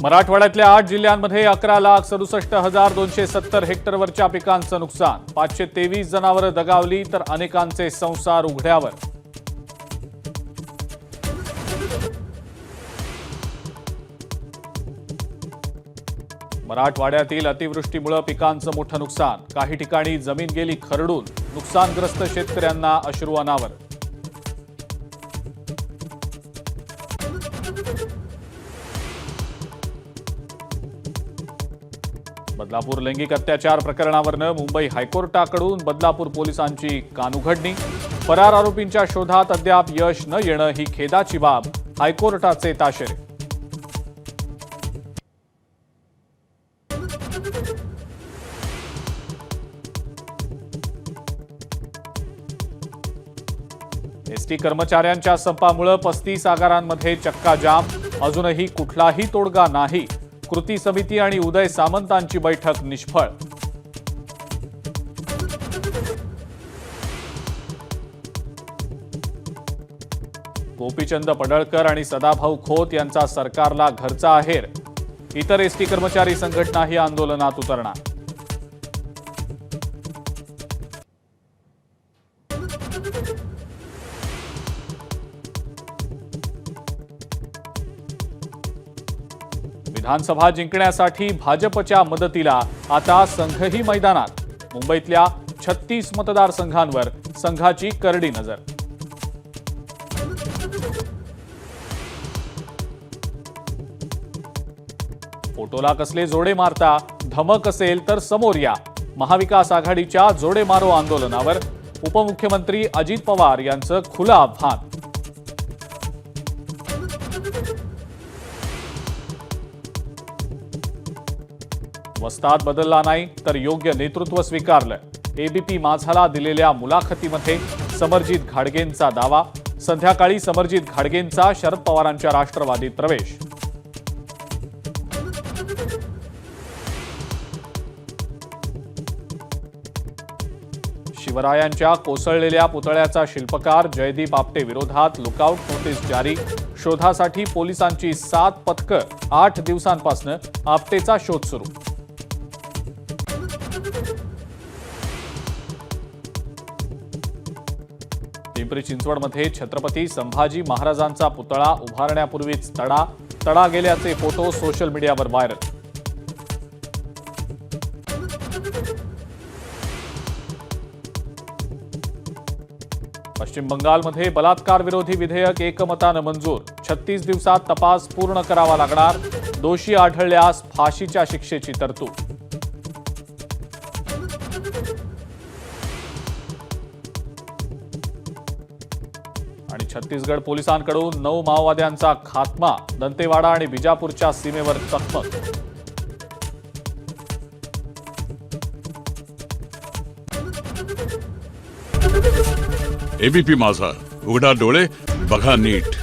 मराठवाड्यातल्या 8 जिल्ह्यांमध्ये 11,67,270 हेक्टरवरच्या पिकांचं नुकसान, 523 जनावरं दगावली तर अनेकांचे संसार उघड्यावर. मराठवाड्यातील अतिवृष्टीमुळे पिकांचं मोठं नुकसान, काही ठिकाणी जमीन गेली खरडून, नुकसानग्रस्त शेतकऱ्यांना अश्रू अनावर. बदलापूर लैंगिक अत्याचार प्रकरणावरनं मुंबई हायकोर्टाकडून बदलापूर पोलिसांची कानउघडणी, फरार आरोपींच्या शोधात अद्याप यश न येणं ही खेदाची बाब, हायकोर्टाचे ताशेरे. एसटी कर्मचाऱ्यांच्या संपामुळे 35 आगारांमध्ये चक्काजाम, अजूनही कुठलाही तोडगा नाही. कृती समिती आणि उदय सामंतांची बैठक निष्फळ. गोपीचंद पडळकर आणि सदाभाऊ खोत यांचा सरकारला घरचा आहेर, इतर एसटी कर्मचारी संघटनाही आंदोलनात उतरणार. विधानसभा जिंकण्यासाठी भाजपच्या मदतीला आता संघही मैदानात. मुंबईतल्या 36 मतदारसंघांवर संघाची करडी नजर. फोटोला कसले जोडे मारता, धमक असेल तर समोर या. महाविकास आघाडीच्या जोडे मारो आंदोलनावर उपमुख्यमंत्री अजित पवार यांचं खुलं आव्हान. वस्ताद बदलला नाही तर योग्य नेतृत्व स्वीकारलं. एबीपी माझाला दिलेल्या मुलाखतीमध्ये समरजित घाडगेंचा दावा. संध्याकाळी समरजित घाडगेंचा शरद पवारांच्या राष्ट्रवादीत प्रवेश. शिवरायांच्या कोसळलेल्या पुतळ्याचा शिल्पकार जयदीप आपटे विरोधात लुकआउट नोटीस जारी. शोधासाठी पोलिसांची 7 पथकं. 8 दिवसांपासून आपटेचा शोध सुरू. पिंपरी चिंचवडमध्ये छत्रपती संभाजी महाराजांचा पुतळा उभारण्यापूर्वीच तडा गेल्याचे फोटो सोशल मीडियावर व्हायरल. पश्चिम बंगालमध्ये बलात्कार विरोधी विधेयक एकमतानं मंजूर. 36 दिवसात तपास पूर्ण करावा लागणार. दोषी आढळल्यास फाशीच्या शिक्षेची तरतूद. आणि छत्तीसगड पोलिसांकडून 9 माओवाद्यांचा खात्मा. दंतेवाडा आणि बिजापूरच्या सीमेवर चकमक. एबीपी माझा, उघडा डोळे बघा नीट.